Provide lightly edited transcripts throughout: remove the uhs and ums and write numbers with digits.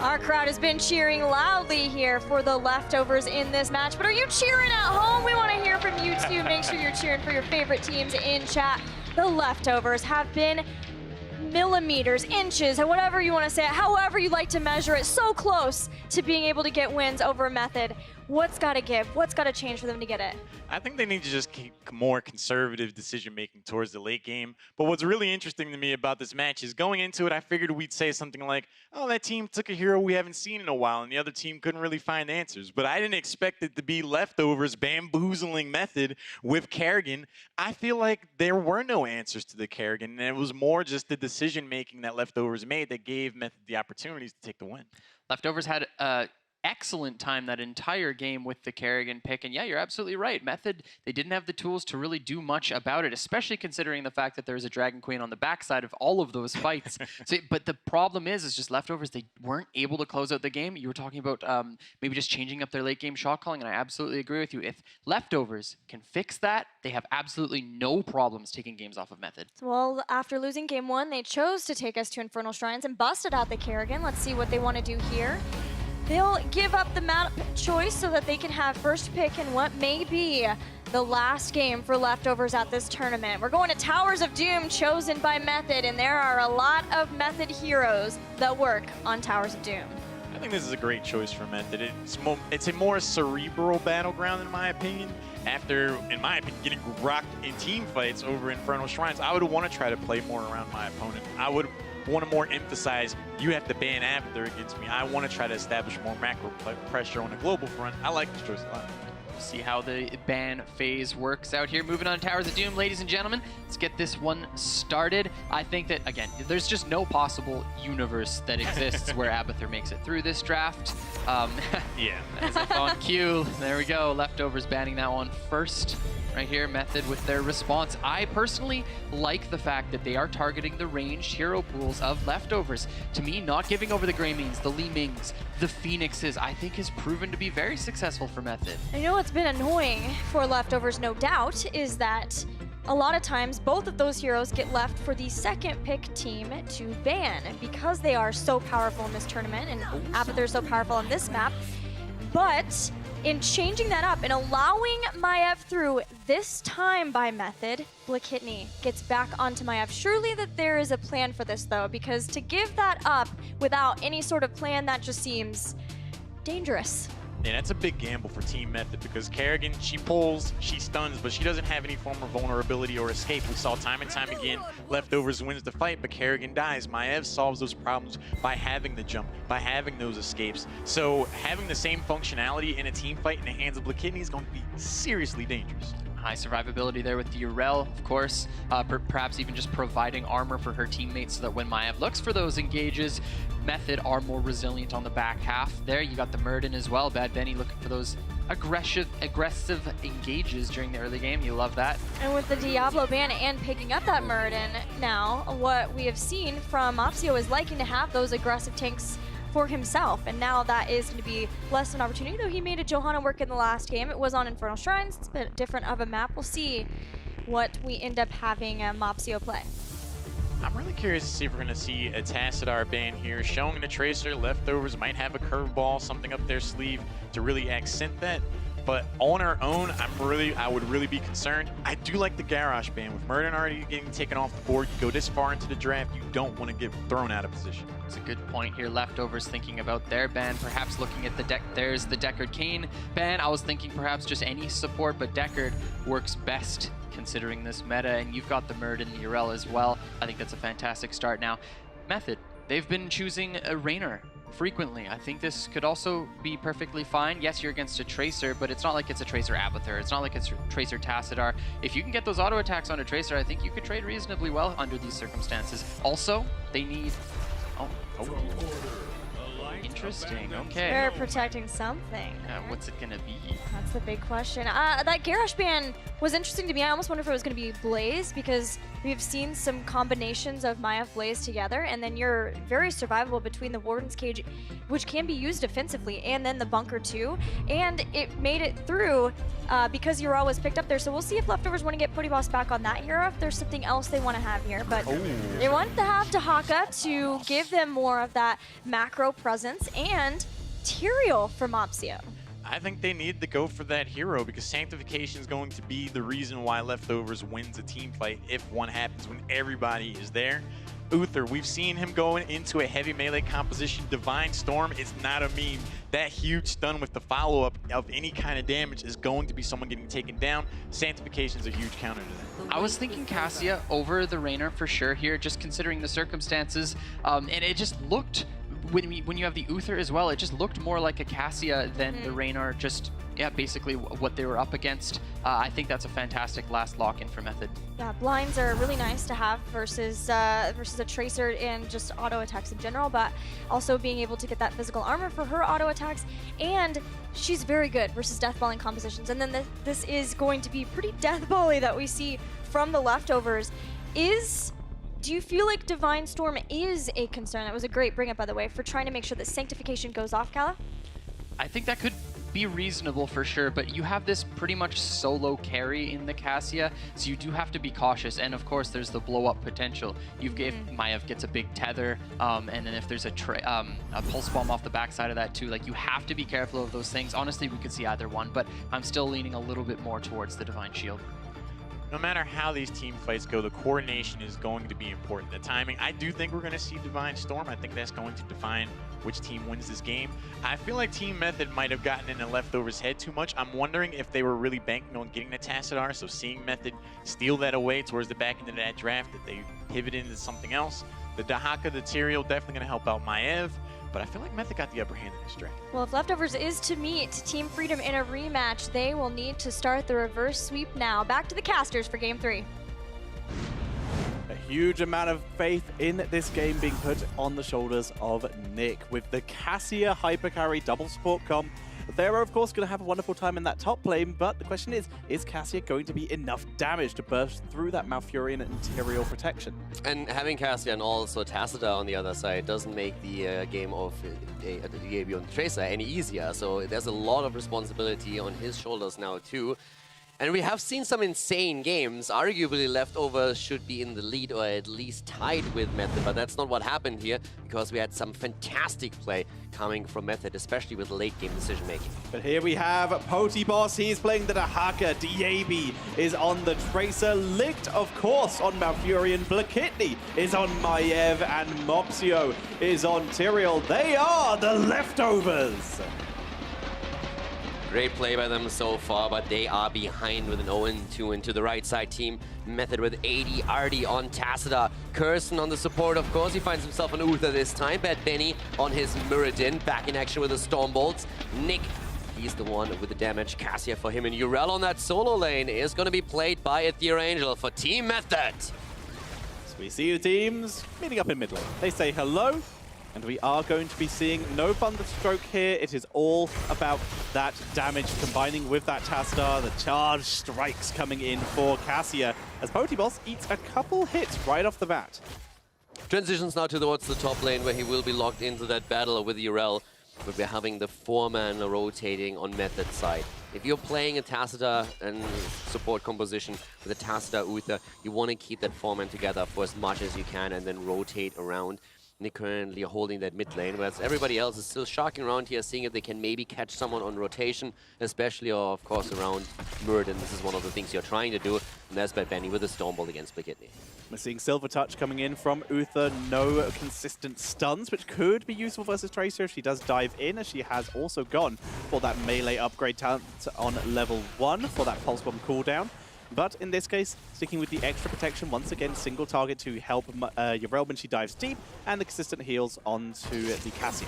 Our crowd has been cheering loudly here for the Leftovers in this match, but are you cheering at home? We want to hear from you too. Make sure you're cheering for your favorite teams in chat. The Leftovers have been millimeters, inches, whatever you want to say it, however you like to measure it, so close to being able to get wins over Method. What's got to give? What's got to change for them to get it? I think they need to just keep more conservative decision-making towards the late game. But what's really interesting to me about this match is going into it, I figured we'd say something like, oh, that team took a hero we haven't seen in a while, and the other team couldn't really find answers. But I didn't expect it to be Leftovers bamboozling Method with Kerrigan. I feel like there were no answers to the Kerrigan, and it was more just the decision-making that Leftovers made that gave Method the opportunities to take the win. Leftovers had excellent time that entire game with the Kerrigan pick. And yeah, you're absolutely right. Method, they didn't have the tools to really do much about it, especially considering the fact that there's a Dragon Queen on the backside of all of those fights. But the problem is just Leftovers, they weren't able to close out the game. You were talking about maybe just changing up their late game shot calling, and I absolutely agree with you. If Leftovers can fix that, they have absolutely no problems taking games off of Method. Well, after losing game one, they chose to take us to Infernal Shrines and busted out the Kerrigan. Let's see what they want to do here. They'll give up the map choice so that they can have first pick in what may be the last game for Leftovers at this tournament. We're going to Towers of Doom, chosen by Method, and there are a lot of Method heroes that work on Towers of Doom. I think this is a great choice for Method. It's a more cerebral battleground, in my opinion. After, in my opinion, getting rocked in team fights over Infernal Shrines, I would want to try to play more around my opponent. I would want to more emphasize, you have to ban Abathur against me. I want to try to establish more macro pressure on the global front. I like this choice a lot. See how the ban phase works out here. Moving on to Towers of Doom, ladies and gentlemen. Let's get this one started. I think that, again, there's just no possible universe that exists where Abathur makes it through this draft. Yeah. As if on cue. There we go. Leftovers banning that one first. Right here, Method with their response. I personally like the fact that they are targeting the ranged hero pools of Leftovers. To me, not giving over the Greymings, the Li Mings, the Phoenixes, I think has proven to be very successful for Method. You know what's been annoying for Leftovers, no doubt, is that a lot of times both of those heroes get left for the second pick team to ban because they are so powerful in this tournament and Abathur is so powerful on this map. But in changing that up and allowing Maiev through this time by Method, Blakitny gets back onto Maiev. Surely that there is a plan for this though, because to give that up without any sort of plan, that just seems dangerous. And that's a big gamble for Team Method because Kerrigan, she pulls, she stuns, but she doesn't have any form of vulnerability or escape. We saw time and time again, Leftovers wins the fight, but Kerrigan dies. Maiev solves those problems by having the jump, by having those escapes. So having the same functionality in a team fight in the hands of Blakitny is going to be seriously dangerous. High survivability there with the Urel, of course. Perhaps even just providing armor for her teammates so that when Maiev looks for those engages, Method are more resilient on the back half. There, you got the Murden as well. Bad Benny looking for those aggressive engages during the early game. You love that. And with the Diablo ban and picking up that Murden now, what we have seen from Mopsio is liking to have those aggressive tanks for himself, and now that is going to be less of an opportunity, though he made a Johanna work in the last game. It was on Infernal Shrines, it's a bit different of a map. We'll see what we end up having Mopsio play. I'm really curious to see if we're going to see a Tassadar ban here, showing the Tracer. Leftovers might have a curveball, something up their sleeve to really accent that. But on our own, I would really be concerned. I do like the Garrosh ban. With Murden already getting taken off the board, you go this far into the draft, you don't want to get thrown out of position. It's a good point here. Leftovers thinking about their ban, perhaps looking at the deck. There's the Deckard Kane ban. I was thinking perhaps just any support, but Deckard works best considering this meta, and you've got the Murden, the Urel as well. I think that's a fantastic start. Now, Method, they've been choosing a Raynor frequently. I think this could also be perfectly fine. Yes, you're against a Tracer, but it's not like it's a Tracer Abathur. It's not like it's Tracer Tassadar. If you can get those auto attacks on a Tracer, I think you could trade reasonably well under these circumstances. Also, they need... Oh. Interesting, okay. They're protecting something. What's it gonna be? That's the big question. That Garrosh ban was interesting to me. I almost wonder if it was going to be Blaze, because we've seen some combinations of Maiev Blaze together, and then you're very survivable between the Warden's Cage, which can be used defensively, and then the Bunker too. And it made it through because Urel was picked up there. So we'll see if Leftovers want to get Putty Boss back on that hero, if there's something else they want to have here. But they want to have Tahaka to give them more of that macro presence and Tyrael for Mopsio. I think they need to go for that hero because Sanctification is going to be the reason why Leftovers wins a team fight if one happens when everybody is there. Uther, we've seen him going into a heavy melee composition. Divine Storm is not a meme. That huge stun with the follow-up of any kind of damage is going to be someone getting taken down. Sanctification is a huge counter to that. I was thinking Cassia over the Raynor for sure here, just considering the circumstances. And it just looked, when you have the Uther as well, it just looked more like a Cassia than the Raynor, just, yeah, basically what they were up against. I think that's a fantastic last lock-in for Method. Yeah, blinds are really nice to have versus a Tracer and just auto attacks in general, but also being able to get that physical armor for her auto attacks, and she's very good versus deathballing compositions. And then this is going to be pretty deathbally that we see from the Leftovers. Do you feel like Divine Storm is a concern? That was a great bring up, by the way, for trying to make sure that Sanctification goes off, Kala? I think that could be reasonable for sure, but you have this pretty much solo carry in the Cassia, so you do have to be cautious. And of course, there's the blow up potential. If Maiev gets a big tether, and then if there's a pulse bomb off the backside of that too, like you have to be careful of those things. Honestly, we could see either one, but I'm still leaning a little bit more towards the Divine Shield. No matter how these team fights go, the coordination is going to be important. The timing, I do think we're going to see Divine Storm. I think that's going to define which team wins this game. I feel like Team Method might have gotten in the Leftovers' head too much. I'm wondering if they were really banking on getting the Tassadar, so seeing Method steal that away towards the back end of that draft, that they pivot into something else. The Dahaka, the Tyrael, definitely going to help out Maiev, but I feel like Method got the upper hand in this draft. Well, if Leftovers is to meet Team Freedom in a rematch, they will need to start the reverse sweep now. Back to the casters for Game 3. A huge amount of faith in this game being put on the shoulders of Nick. With the Cassia Hypercarry double support comp, they're of course going to have a wonderful time in that top lane, but the question is Cassia going to be enough damage to burst through that Malfurion and Tyrael protection? And having Cassia and also Tassadar on the other side doesn't make the game of DAB on Tracer any easier, so there's a lot of responsibility on his shoulders now too. And we have seen some insane games. Arguably, Leftovers should be in the lead or at least tied with Method, but that's not what happened here because we had some fantastic play coming from Method, especially with late game decision making. But here we have Potiboss. He's playing the Dahaka. Diaby is on the Tracer. Licked, of course, on Malfurion. Blakitny is on Maiev, and Mopsio is on Tyrael. They are the Leftovers. Great play by them so far, but they are behind with an 0-2 into the right side team. Method with 80, Artie on Tassadar. Curson on the support, of course. He finds himself an Uther this time. Bad Benny on his Muradin, back in action with the Stormbolts. Nick, he's the one with the damage. Cassia for him, and Urel on that solo lane is going to be played by Aether Angel for Team Method. So we see the teams meeting up in mid lane. They say hello. And we are going to be seeing no Thunderstroke here. It is all about that damage combining with that Tassadar. The charge strikes coming in for Cassia as Potiboss eats a couple hits right off the bat. Transitions now towards the top lane where he will be locked into that battle with Urel. But we're having the 4-man rotating on Method side. If you're playing a Tassadar and support composition with a Tassadar Uther, you want to keep that 4-man together for as much as you can and then rotate around. Nick currently holding that mid lane, whereas everybody else is still sharking around here, seeing if they can maybe catch someone on rotation, especially, of course, around Muradin. This is one of the things you're trying to do, and that's Bad Benny with a Stormbolt against Blakitny. We're seeing Silver Touch coming in from Uther. No consistent stuns, which could be useful versus Tracer if she does dive in, as she has also gone for that melee upgrade talent on level 1 for that Pulse Bomb cooldown. But in this case, sticking with the extra protection, once again, single target to help Urel when she dives deep, and the consistent heals onto the Cassia.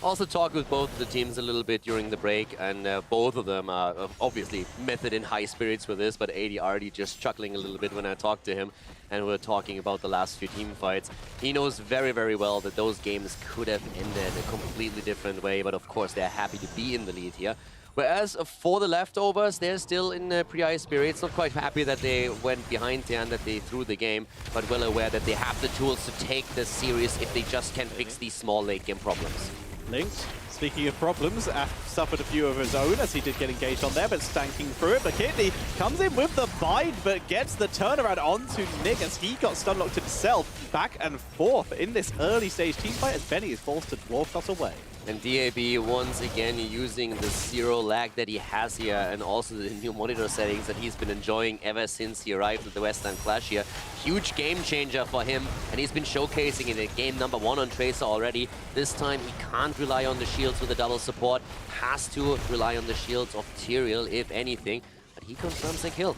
Also talked with both of the teams a little bit during the break, and both of them are obviously Method in high spirits with this, but AD already just chuckling a little bit when I talked to him, and we're talking about the last few team fights. He knows very, very well that those games could have ended a completely different way, but of course they're happy to be in the lead here. Whereas for the Leftovers, they're still in pretty high spirits, not quite happy that they went behind there and that they threw the game, but well aware that they have the tools to take this series if they just can fix these small late game problems. Linked, Speaking of problems, Af suffered a few of his own as he did get engaged on there, but stanking through it. But Kidney comes in with the bind, but gets the turnaround onto Nick as he got stunlocked himself. Back and forth in this early stage team fight as Benny is forced to dwarf toss away. And DAB once again using the zero lag that he has here and also the new monitor settings that he's been enjoying ever since he arrived at the Western Clash here. Huge game changer for him, and he's been showcasing it in game number 1 on Tracer already. This time he can't rely on the shields with the double support, has to rely on the shields of Tyrael if anything, but he confirms the kill.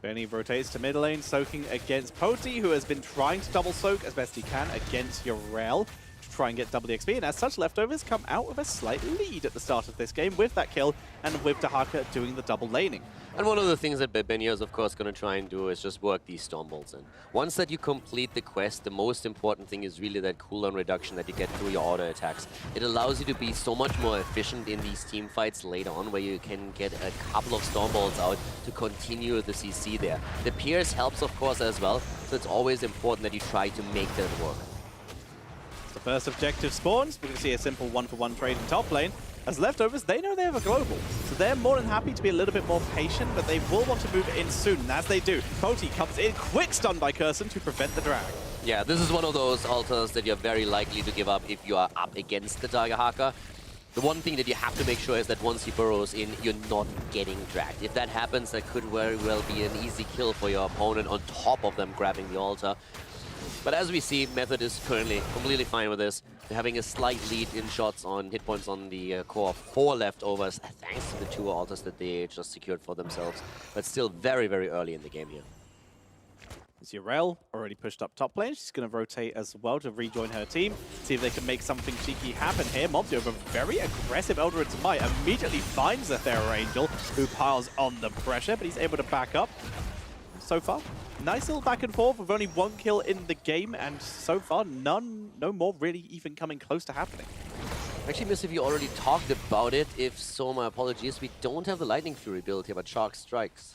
Benny rotates to mid lane, soaking against Poti, who has been trying to double soak as best he can against Urel. Try and get double the XP, and as such, Leftovers come out with a slight lead at the start of this game with that kill and with Dahaka doing the double laning. And one of the things that Benny is of course going to try and do is just work these storm bolts in. Once that you complete the quest, the most important thing is really that cooldown reduction that you get through your auto attacks. It allows you to be so much more efficient in these team fights later on, where you can get a couple of storm bolts out to continue the CC there. The Pierce helps of course as well, so it's always important that you try to make that work. The first objective spawns. We're going to see a simple 1-for-1 trade in top lane. As Leftovers, they know they have a global, so they're more than happy to be a little bit more patient, but they will want to move in soon, and as they do, Poti comes in, quick stun by Curson to prevent the drag. Yeah, this is one of those altars that you're very likely to give up if you are up against the Dagahaka. The one thing that you have to make sure is that once he burrows in, you're not getting dragged. If that happens, that could very well be an easy kill for your opponent on top of them grabbing the altar. But as we see, Method is currently completely fine with this. They're having a slight lead in shots on hit points on the core of 4 Leftovers, thanks to the 2 altars that they just secured for themselves. But still very, very early in the game here. Urel already pushed up top lane. She's going to rotate as well to rejoin her team. See if they can make something cheeky happen here. Mobzio, a very aggressive Elder into Might, immediately finds the Thera Angel, who piles on the pressure, but he's able to back up. So far, nice little back and forth with only 1 kill in the game, and so far no more really even coming close to happening. Actually, Miss, if you already talked about it, if so, my apologies. We don't have the Lightning Fury build here, but Shark Strikes.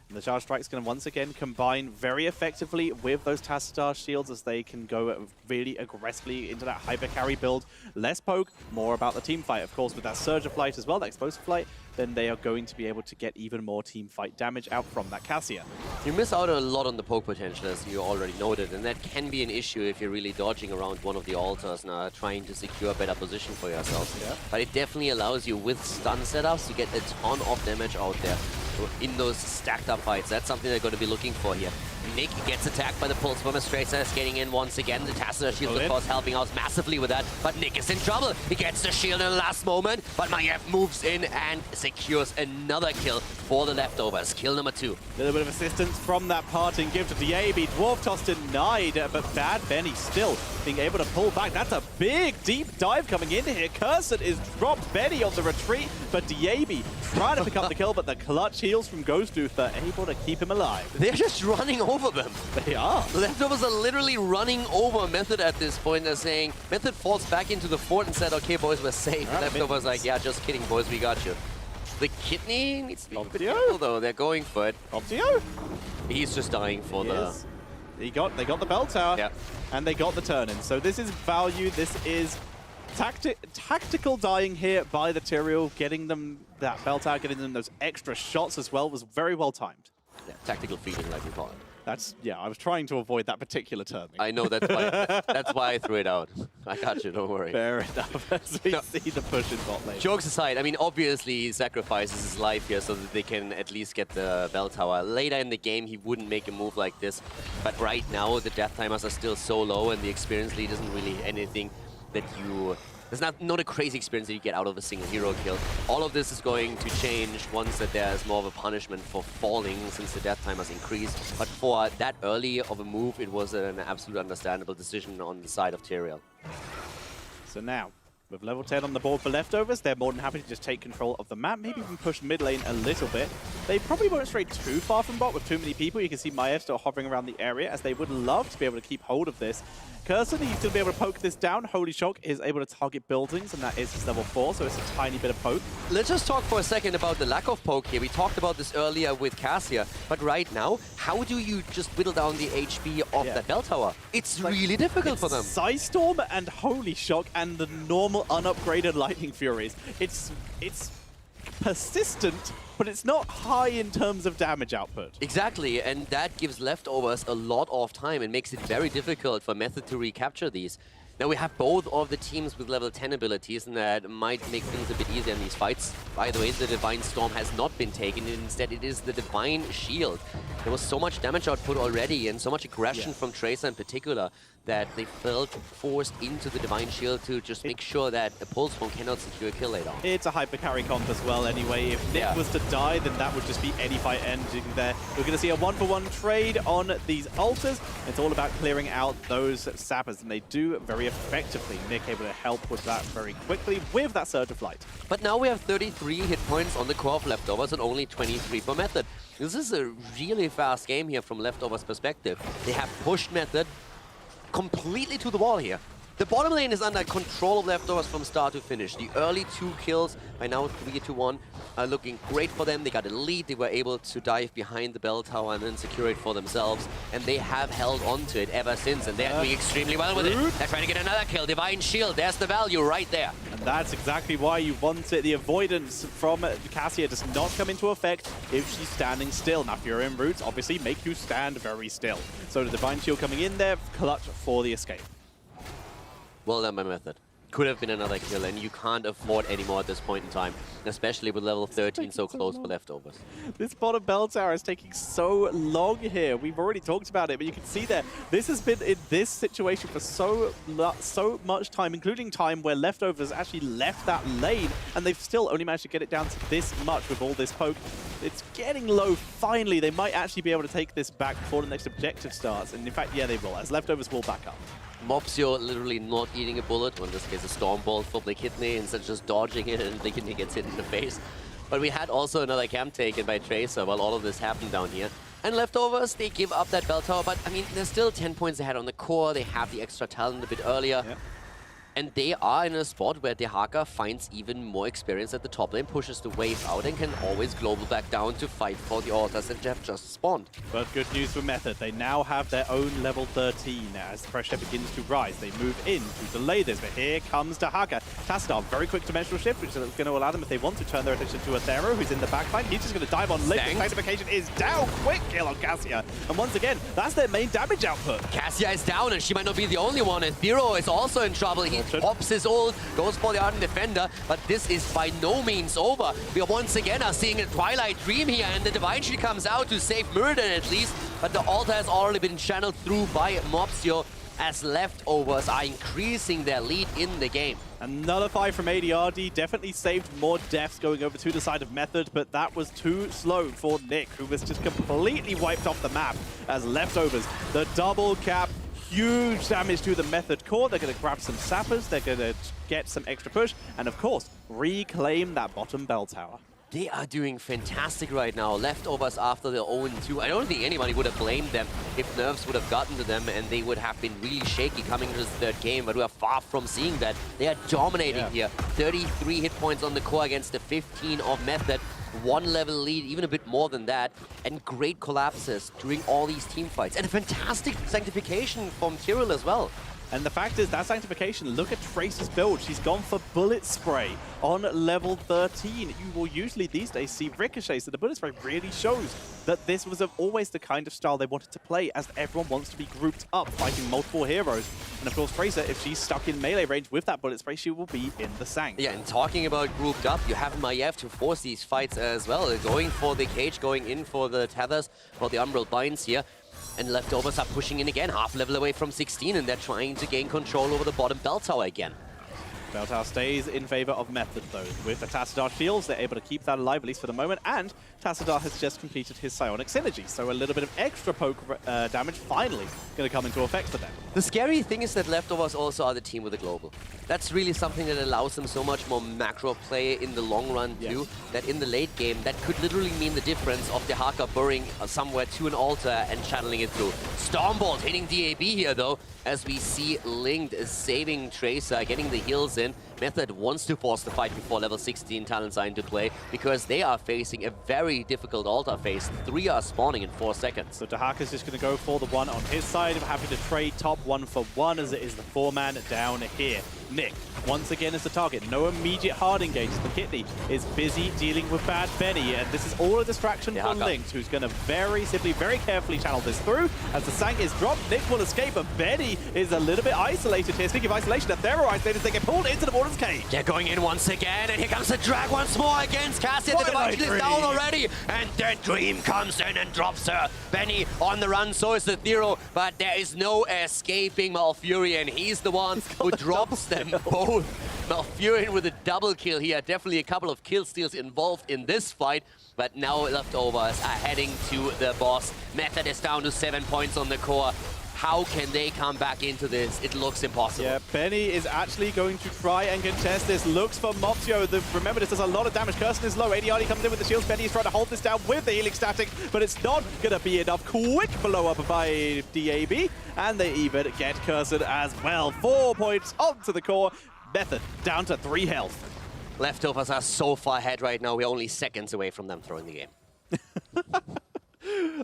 And the Charge Strike's going to once again combine very effectively with those Tassadar shields as they can go really aggressively into that hyper carry build. Less poke, more about the team fight. Of course, with that Surge of Flight as well, that Explosive Flight, then they are going to be able to get even more team fight damage out from that Cassia. You miss out a lot on the poke potential, as you already noted, and that can be an issue if you're really dodging around one of the altars and trying to secure a better position for yourself. Yeah. But it definitely allows you, with stun setups, to get a ton of damage out there. So in those stacked up fights, that's something they're going to be looking for here. Nick gets attacked by the Pulse Bomber. Tracer is getting in once again. The Tassadar shield, of course, helping out massively with that. But Nick is in trouble. He gets the shield in the last moment. But Maiev moves in and secures another kill for the Leftovers. Kill number 2. A little bit of assistance from that parting gift to DAB. Dwarf Toss denied, but Bad Benny still being able to pull back. That's a big, deep dive coming in here. Curson is dropped. Benny on the retreat, but DAB trying to pick up the kill, but the clutch heals from Ghost Uther able to keep him alive. They're just running over them. They are. The Leftovers are literally running over Method at this point. They're saying, Method falls back into the fort and said, okay, boys, we're safe. The Leftovers like, yeah, just kidding, boys, we got you. The Kidney needs to be a bit careful, though. They're going for it. Mobzio. He's just dying for They got the bell tower, Yeah. and they got the turn-in. So this is value. This is tactical dying here by the Tyrael, getting them that bell tower, getting them those extra shots as well was very well timed. Yeah, tactical feeding, like we call it. That's, yeah, I was trying to avoid that particular term. I know, that's why I threw it out. I got you, don't worry. Fair enough, as we see the push in bot lane. Jokes aside, I mean, obviously he sacrifices his life here so that they can at least get the bell tower. Later in the game, he wouldn't make a move like this. But right now, the death timers are still so low, and the experience lead isn't really anything that you... There's not a crazy experience that you get out of a single hero kill. All of this is going to change once that there's more of a punishment for falling since the death timers increase. But for that early of a move, it was an absolute understandable decision on the side of Tyrael. So now, with level 10 on the board for Leftovers, they're more than happy to just take control of the map, maybe even push mid lane a little bit. They probably won't stray too far from bot with too many people. You can see Maiev still hovering around the area as they would love to be able to keep hold of this. Curson, he's going to be able to poke this down. Holy Shock is able to target buildings, and that is his level 4, so it's a tiny bit of poke. Let's just talk for a second about the lack of poke here. We talked about this earlier with Cassia, but right now, how do you just whittle down the HP of that bell tower? It's really difficult for them. Psystorm and Holy Shock and the normal normal unupgraded Lightning Furies. It's persistent, but it's not high in terms of damage output. Exactly, and that gives Leftovers a lot of time and makes it very difficult for Method to recapture these. Now we have both of the teams with level 10 abilities, and that might make things a bit easier in these fights. By the way, the Divine Storm has not been taken, instead it is the Divine Shield. There was so much damage output already and so much aggression from Tracer in particular that they felt forced into the Divine Shield to just make sure that a Pulse Bomb cannot secure a kill later on. It's a hyper carry comp as well anyway. If Nick was to die, then that would just be any fight ending there. We're going to see a 1-for-1 trade on these altars. It's all about clearing out those sappers, and they do very effectively. Nick able to help with that very quickly with that Surge of Light. But now we have 33 hit points on the core of Leftovers and only 23 for Method. This is a really fast game here from Leftovers' perspective. They have pushed Method completely to the wall here. The bottom lane is under control of Leftovers from start to finish. The early 2 kills, by now 3-1, are looking great for them. They got a lead, they were able to dive behind the bell tower and then secure it for themselves. And they have held on to it ever since, and they're doing extremely well with it. They're trying to get another kill. Divine Shield, there's the value right there. And that's exactly why you want it. The avoidance from Cassia does not come into effect if she's standing still. Now, Furion Roots obviously make you stand very still. So the Divine Shield coming in there, clutch for the escape. Well done by Method. Could have been another kill, and you can't afford any more at this point in time, especially with level 13 so close for Leftovers. This bottom bell tower is taking so long here. We've already talked about it, but you can see there, this has been in this situation for so much time, including time where Leftovers actually left that lane, and they've still only managed to get it down to this much with all this poke. It's getting low. Finally, they might actually be able to take this back before the next objective starts, and in fact, yeah, they will, as Leftovers will back up. Mopsio literally not eating a bullet, well, in this case a Storm Bolt for the kidney, instead of just dodging it and thinking he gets hit in the face. But we had also another camp taken by Tracer while all of this happened down here. And Leftovers, they give up that bell tower, but I mean, they're still 10 points ahead on the core. They have the extra talent a bit earlier. Yeah. And they are in a spot where Dehaka finds even more experience at the top lane, pushes the wave out, and can always global back down to fight for the altars that have just spawned. But good news for Method. They now have their own level 13 as the pressure begins to rise. They move in to delay this, but here comes Dehaka. Tassadar, very quick dimensional shift, which is going to allow them, if they want to, turn their attention to Athero, who's in the backline. He's just going to dive on Link. The sanctification is down. Quick kill on Cassia. And once again, that's their main damage output. Cassia is down, and she might not be the only one. And Thero is also in trouble. He pops his ult, goes for the Ardent Defender, but this is by no means over. We once again are seeing a Twilight Dream here, and the Divine Shield comes out to save Murden at least, but the altar has already been channeled through by Mopsio, as Leftovers are increasing their lead in the game. Another fight from ADRD definitely saved more deaths going over to the side of Method, but that was too slow for Nick, who was just completely wiped off the map as Leftovers. The double cap, huge damage to the Method core. They're going to grab some sappers, they're going to get some extra push, and of course, reclaim that bottom bell tower. They are doing fantastic right now. Leftovers after their 0-2. I don't think anybody would have blamed them if nerves would have gotten to them and they would have been really shaky coming to this third game, but we are far from seeing that. They are dominating here. 33 hit points on the core against the 15 of Method. 1 level lead, even a bit more than that, and great collapses during all these team fights. And a fantastic sanctification from Tyrell as well. And the fact is, that sanctification, look at Tracer's build. She's gone for Bullet Spray on level 13. You will usually these days see Ricochet, so the Bullet Spray really shows that this was always the kind of style they wanted to play, as everyone wants to be grouped up, fighting multiple heroes. And of course, Tracer, if she's stuck in melee range with that Bullet Spray, she will be in the sank. Yeah, and talking about grouped up, you have Maiev to force these fights as well. Going for the cage, going in for the tethers, for the Umbral Binds here. And Leftovers are pushing in again, half level away from 16, and they're trying to gain control over the bottom bell tower again. Bell tower stays in favor of Method, though. With the Tassadar shields, they're able to keep that alive, at least for the moment, and Tassadar has just completed his Psionic Synergy, so a little bit of extra poke damage finally going to come into effect for them. The scary thing is that Leftovers also are the team with the global. That's really something that allows them so much more macro play in the long run too, that in the late game, that could literally mean the difference of Dehaka burrowing somewhere to an altar and channeling it through. Stormbolt hitting DAB here though, as we see Linked saving Tracer, getting the heals in, Method wants to force the fight before level 16 talents are into play because they are facing a very difficult altar phase. 3 are spawning in 4 seconds. So Dahaka's just going to go for the one on his side, happy to trade top 1-for-1 as it is the 4-man down here. Nick, once again, is the target. No immediate hard engages. The Kidney is busy dealing with Bad Benny, and this is all a distraction for Lynx, who's going to very carefully channel this through. As the Sank is dropped, Nick will escape, but Benny is a little bit isolated here. Speaking of isolation, if they're isolated, they get pulled into the Border's cage. They're going in once again, and here comes the drag once more against Cassia. The Divine is down already, and the Dream comes in and drops her. Benny on the run, so is the Thero, but there is no escaping Malfurion. He's the one who drops them both. Malfurion with a double kill here. Definitely a couple of kill steals involved in this fight, but now Leftovers are heading to the boss. Method is down to 7 points on the core. How can they come back into this? It looks impossible. Yeah, Benny is actually going to try and contest this. Looks for Mopsio. Remember, this does a lot of damage. Kirsten is low. ADRD comes in with the shields. Benny is trying to hold this down with the healing static, but it's not going to be enough. Quick blow up by DAB, and they even get Kirsten as well. 4 points onto the core. Method down to 3 health. Leftovers are so far ahead right now. We're only seconds away from them throwing the game.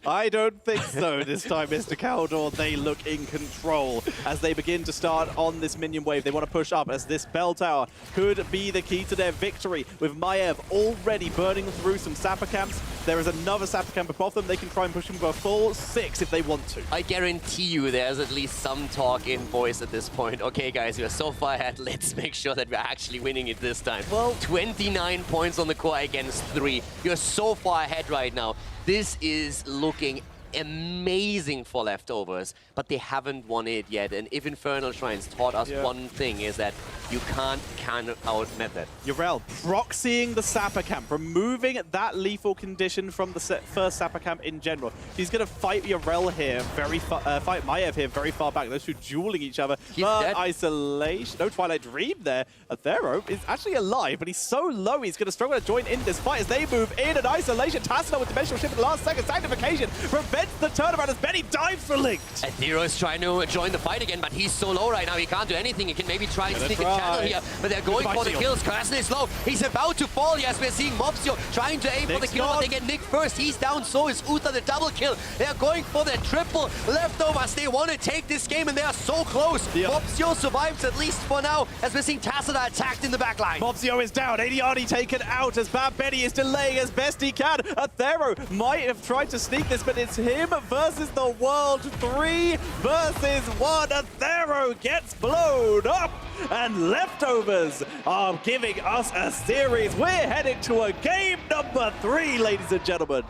I don't think so this time, Mr. Caldor. They look in control as they begin to start on this minion wave. They want to push up as this bell tower could be the key to their victory. With Maiev already burning through some sapper camps, there is another sapper camp above them. They can try and push them for a full 6 if they want to. I guarantee you there's at least some talk in voice at this point. Okay, guys, we're so far ahead. Let's make sure that we're actually winning it this time. Well, 29 points on the core against 3. You're so far ahead right now. This is looking amazing for Leftovers, but they haven't won it yet. And if Infernal Shrines taught us one thing, is that you can't count out Method. Yrel proxying the Sapper Camp, removing that lethal condition from the first Sapper Camp in general. He's going to fight Yrel here, fight Maiev here very far back. Those two dueling each other. But isolation, no Twilight Dream there. Athero is actually alive, but he's so low, he's going to struggle to join in this fight as they move in. And isolation, Tassino with Dimensional Shift in the last second. Sanctification prevents the turnaround as Benny dives for Linked. Athero is trying to join the fight again, but he's so low right now, he can't do anything. He can maybe try and sneak a channel here, but they're going for the kills. Karasna is low. He's about to fall. Yes, we're seeing Mopsio trying to aim for the kill, but they get Nick first. He's down, so is Uther, the double kill. They're going for the triple. Leftovers, they want to take this game, and they are so close. Mopsio survives at least for now, as we're seeing Tassada attacked in the back line. Mopsio is down. ADRD taken out as Bad Benny is delaying as best he can. Athero might have tried to sneak this, but it's him versus the world. 3 versus 1. Athero gets blown up, and Leftovers are giving us a series. We're headed to a game number 3, ladies and gentlemen.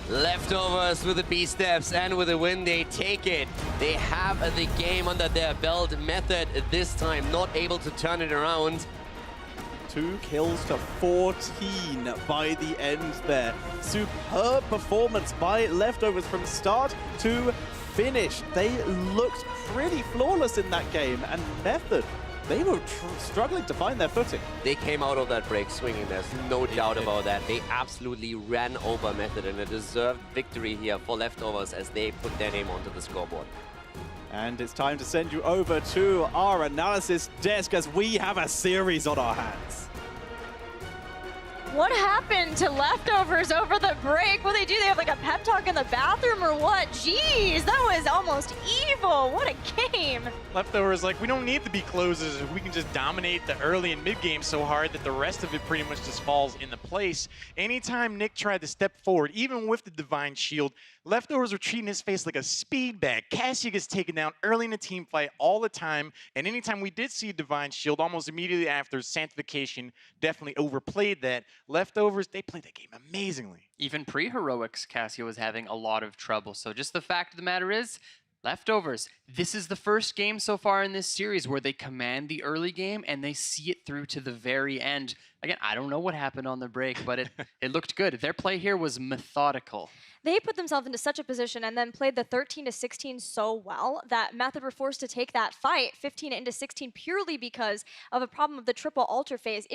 Leftovers with the B-steps and with a win, they take it. They have the game under their belt. Method this time not able to turn it around. 2 kills to 14 by the end there. Superb performance by Leftovers from start to finish. They looked pretty flawless in that game, and Method, they were struggling to find their footing. They came out of that break swinging, there's no doubt about that. They absolutely ran over Method, and a deserved victory here for Leftovers as they put their name onto the scoreboard. And it's time to send you over to our analysis desk as we have a series on our hands. What happened to Leftovers over the break? What do? They have like a pep talk in the bathroom or what? Jeez, that was almost evil. What a game. Leftovers, like, we don't need to be closers if we can just dominate the early and mid game so hard that the rest of it pretty much just falls into place. Anytime Nick tried to step forward, even with the Divine Shield, Leftovers were treating his face like a speed bag. Cassia gets taken down early in a team fight all the time, and anytime we did see Divine Shield, almost immediately after, Sanctification definitely overplayed that. Leftovers, they played that game amazingly. Even pre-heroics, Cassia was having a lot of trouble. So just the fact of the matter is, Leftovers, this is the first game so far in this series where they command the early game and they see it through to the very end. Again, I don't know what happened on the break, but it looked good. Their play here was methodical. They put themselves into such a position and then played the 13-16 so well that Method were forced to take that fight 15 into 16 purely because of a problem of the triple altar phase.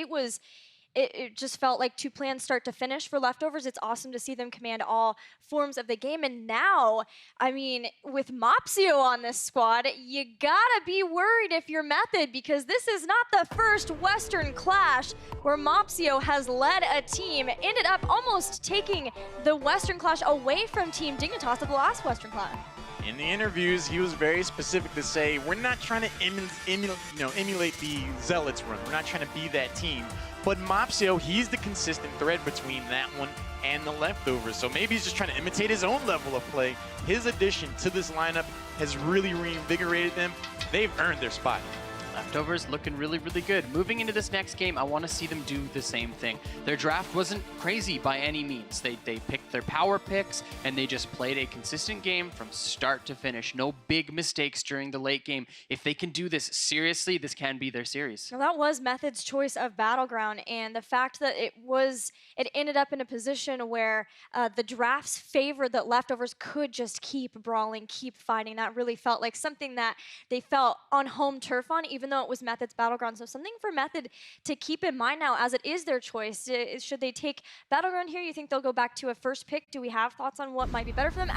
it just felt like two plans start to finish for Leftovers. It's awesome to see them command all forms of the game. And now, I mean, with Mopsio on this squad, you gotta be worried if you're Method, because this is not the first Western Clash where Mopsio has led a team, ended up almost taking the Western Clash away from Team Dignitas at the last Western Clash. In the interviews, he was very specific to say, we're not trying to emulate the Zealots run. We're not trying to be that team. But Mopsio, he's the consistent thread between that one and the Leftovers. So maybe he's just trying to imitate his own level of play. His addition to this lineup has really reinvigorated them. They've earned their spot. Leftovers looking really, really good. Moving into this next game, I want to see them do the same thing. Their draft wasn't crazy by any means. They picked their power picks, and they just played a consistent game from start to finish. No big mistakes during the late game. If they can do this seriously, this can be their series. Well, that was Method's choice of Battleground, and the fact that it ended up in a position where the drafts favored that Leftovers could just keep brawling, keep fighting. That really felt like something that they felt on home turf on, even though it was Method's Battleground. So something for Method to keep in mind now, as it is their choice. Should they take Battleground here? You think they'll go back to a first pick? Do we have thoughts on what might be better for them?